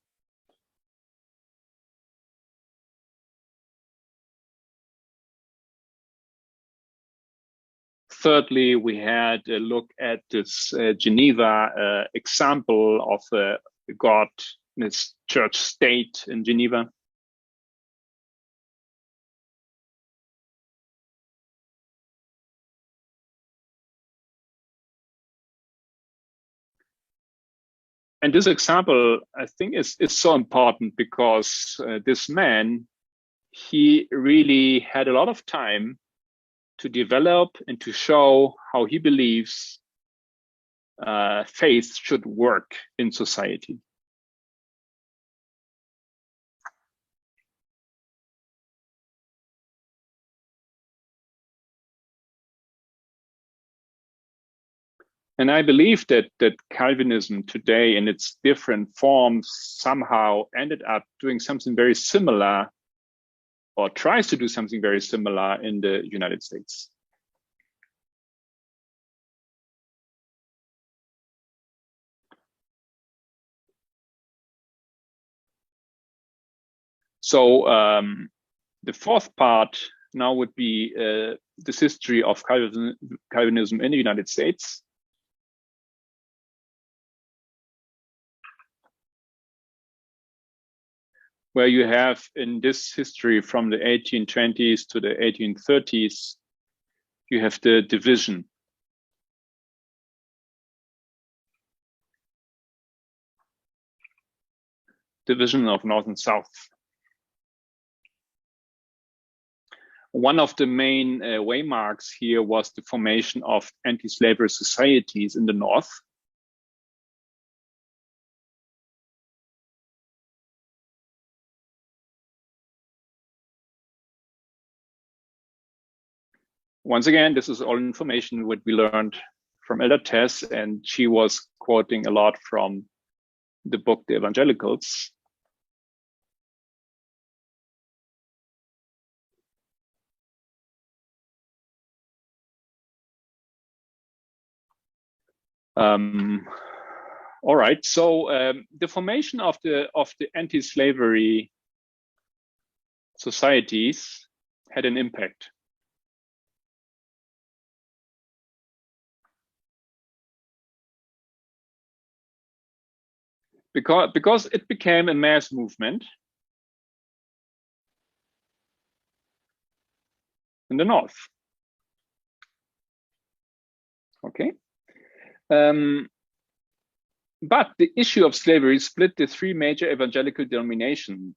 Thirdly, we had a look at this Geneva example of God, this church state in Geneva. And this example, I think, is so important because this man, he really had a lot of time to develop and to show how he believes faith should work in society. And I believe that Calvinism today in its different forms somehow ended up doing something very similar, or tries to do something very similar in the United States. So the fourth part now would be this history of Calvinism in the United States. Where you have in this history from the 1820s to the 1830s, you have the division. Division of North and South. One of the main waymarks here was the formation of anti-slavery societies in the North. Once again, this is all information what we learned from Elder Tess, and she was quoting a lot from the book The Evangelicals. All right, so the formation of the anti-slavery societies had an impact. Because it became a mass movement in the North. Okay. But the issue of slavery split the three major evangelical denominations.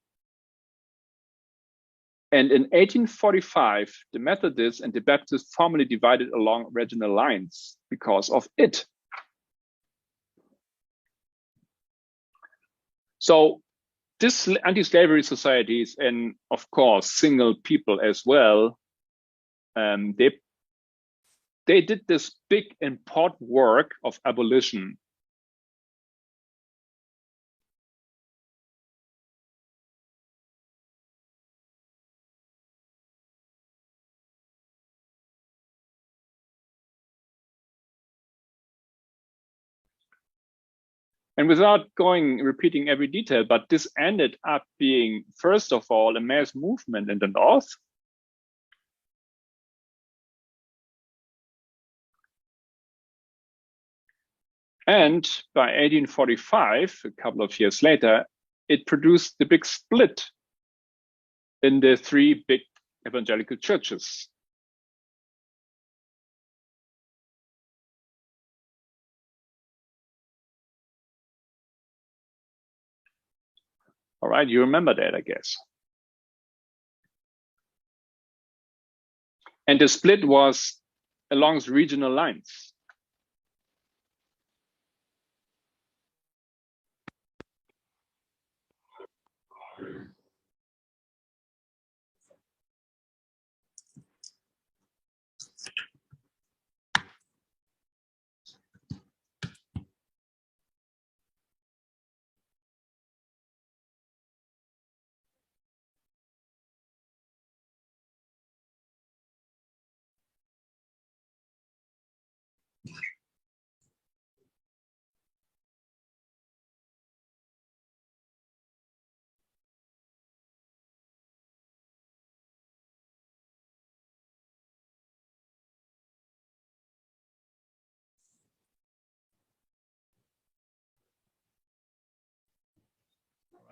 And in 1845, the Methodists and the Baptists formally divided along regional lines because of it. So this anti-slavery societies, and of course single people as well, they did this big important work of abolition. And without repeating every detail, but this ended up being, first of all, a mass movement in the North. And by 1845, a couple of years later, it produced the big split in the three big evangelical churches. All right, you remember that, I guess. And the split was along regional lines.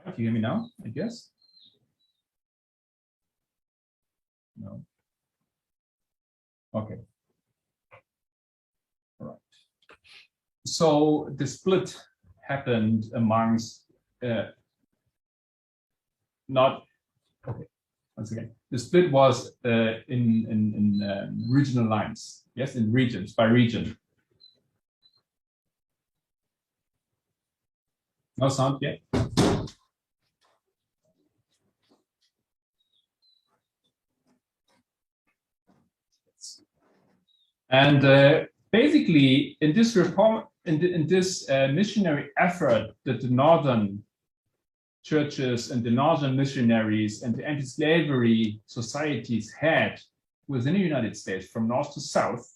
Can you hear me now, I guess? No. Okay. All right. So the split happened amongst not okay. Once again, the split was in regional lines. Yes, in regions by region. No sound yet. And basically, in this reform, in this missionary effort that the northern churches and the northern missionaries and the anti-slavery societies had within the United States from north to south,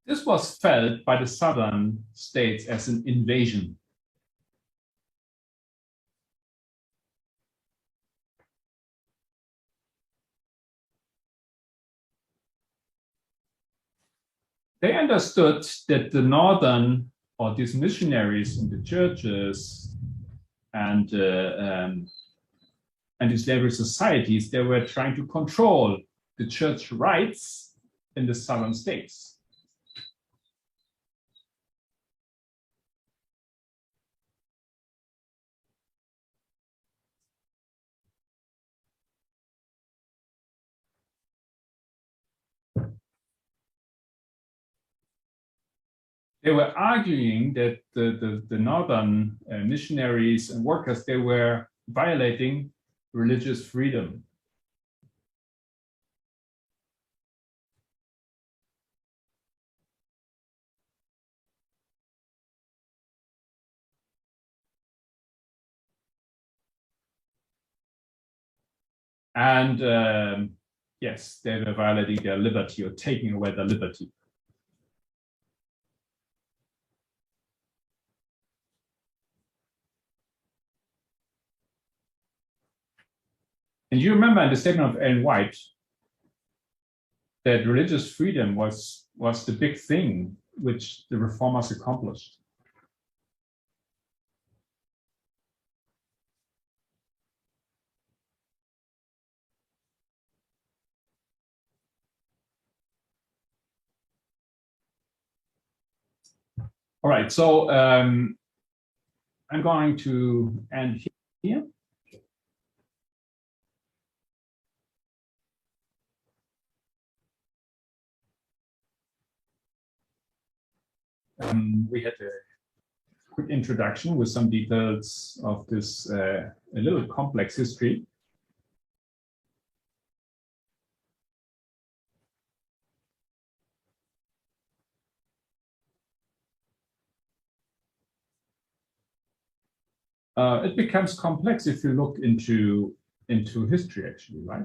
This was felt by the southern states as an invasion. They understood that the northern, or these missionaries in the churches and these labor societies, they were trying to control the church rights in the southern states. They were arguing that the northern missionaries and workers, they were violating religious freedom. And yes, they were violating their liberty or taking away their liberty. And you remember in the statement of Ellen White that religious freedom was the big thing which the reformers accomplished. All right, so I'm going to end here. We had a quick introduction with some details of this a little complex history. It becomes complex if you look into history, actually, right?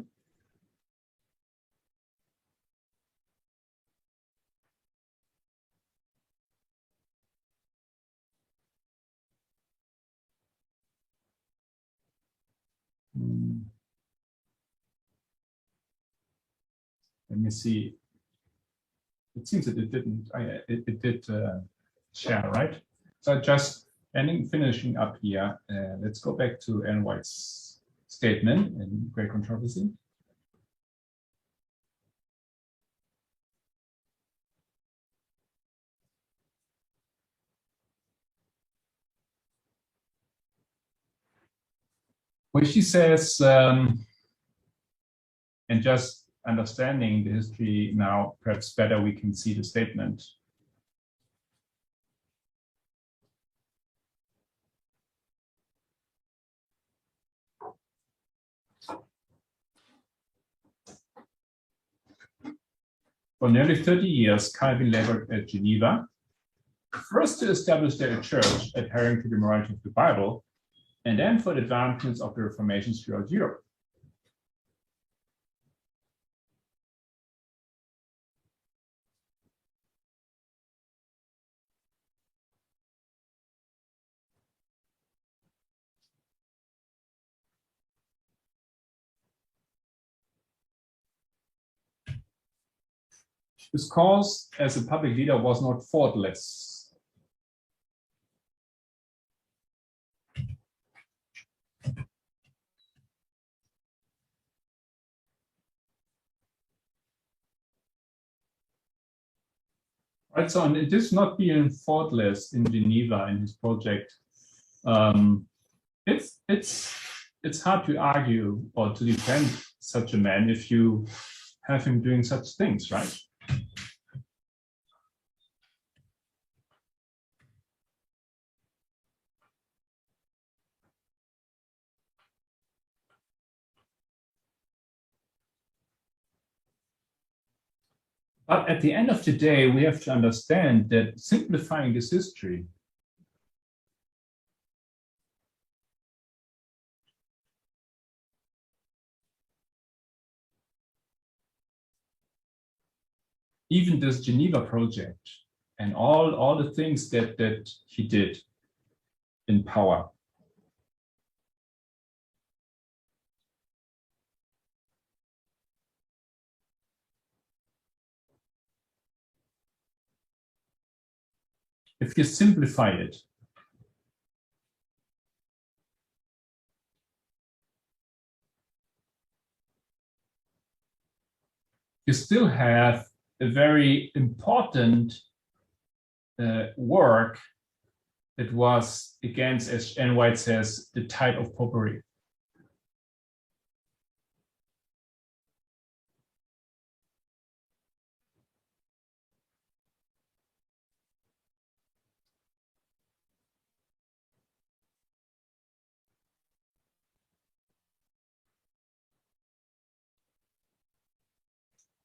Let me see. It seems that it didn't. It did share, right? So just finishing up here. Let's go back to Ellen White's statement in Great Controversy. Where she says, and just understanding the history now, perhaps better we can see the statement. For nearly 30 years, Calvin labored at Geneva, first to establish their church adhering to the morality of the Bible, and then for the advancements of the Reformations throughout Europe. His cause as a public leader was not faultless. Right, so and it is not being faultless in Geneva in his project. It's hard to argue or to defend such a man if you have him doing such things, right? But at the end of the day, we have to understand that simplifying this history even this Geneva project and all the things that he did in power. If you simplify it, you still have a very important work that was against, as N. White says, the type of popery.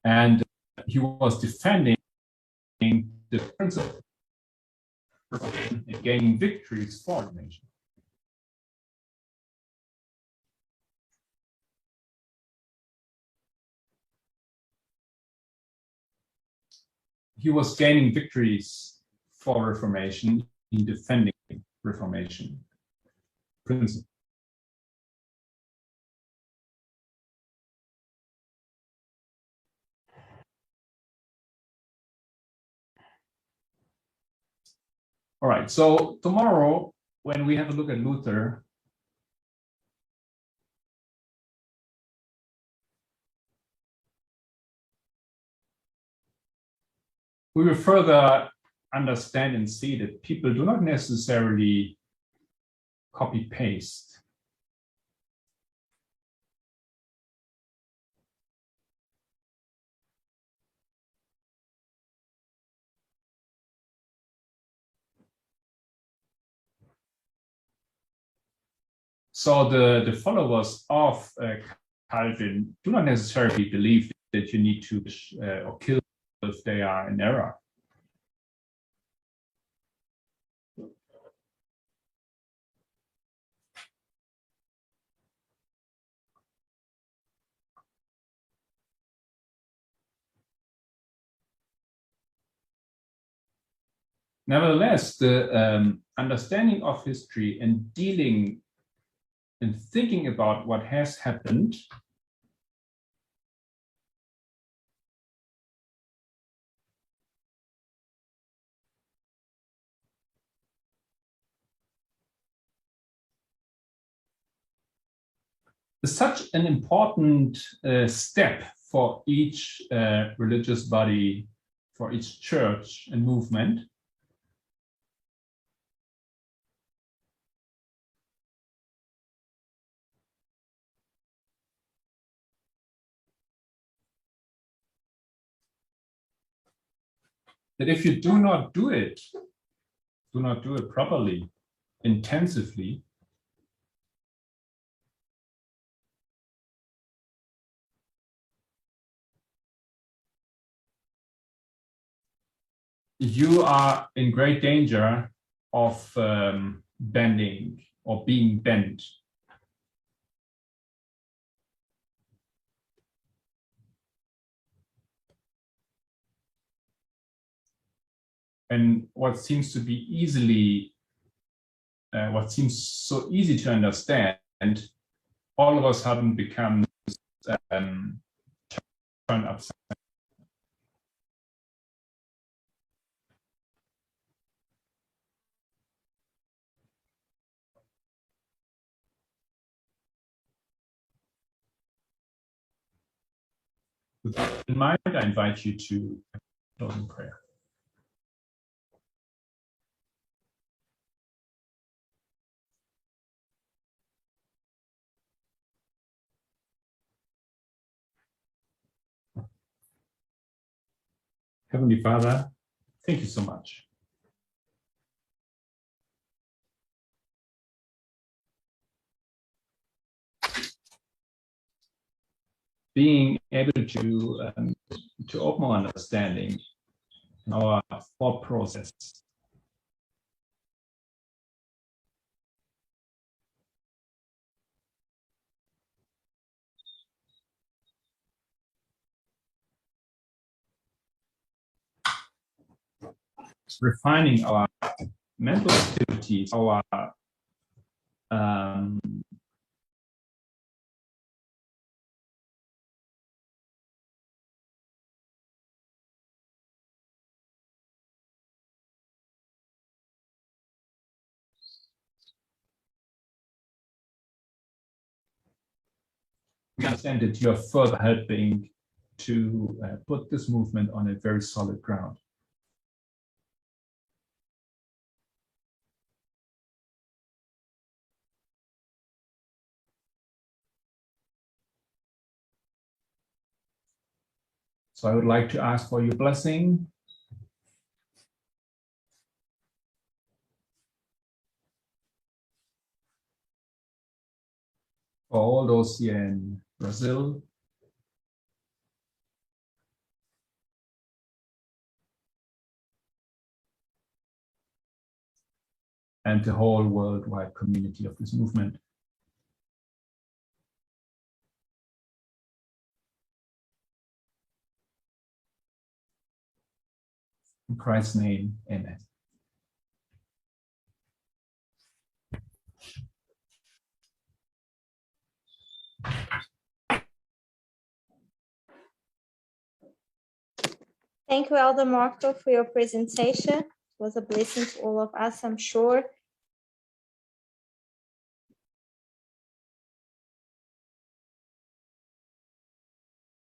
And he was defending the principle and gaining victories for the nation. He was gaining victories for Reformation in defending Reformation principle. All right, so tomorrow, when we have a look at Luther, we will further understand and see that people do not necessarily copy paste. So the followers of Calvin do not necessarily believe that you need to or kill if they are in error. Nevertheless, the understanding of history and dealing and thinking about what has happened is such an important step for each religious body, for each church and movement. That if you do not do it properly, intensively, you are in great danger of bending or being bent. And what seems so easy to understand, all of a sudden becomes turned upside down. With that in mind, I invite you to closing prayer. Heavenly Father, thank you so much. Being able to open our understanding in our thought process. refining our mental activities, our we understand that you are further helping to put this movement on a very solid ground. So I would like to ask for your blessing. For all those here in Brazil, and the whole worldwide community of this movement. In Christ's name, amen. Thank you, Elder Marco, for your presentation. It was a blessing to all of us, I'm sure.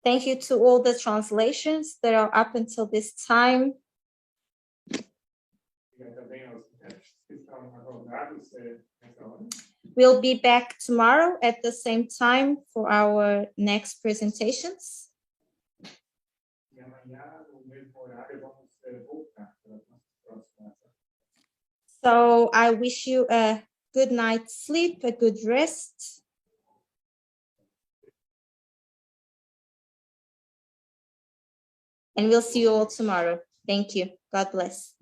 Thank you to all the translations that are up until this time. We'll be back tomorrow at the same time for our next presentations. So I wish you a good night's sleep, a good rest. And we'll see you all tomorrow. Thank you. God bless.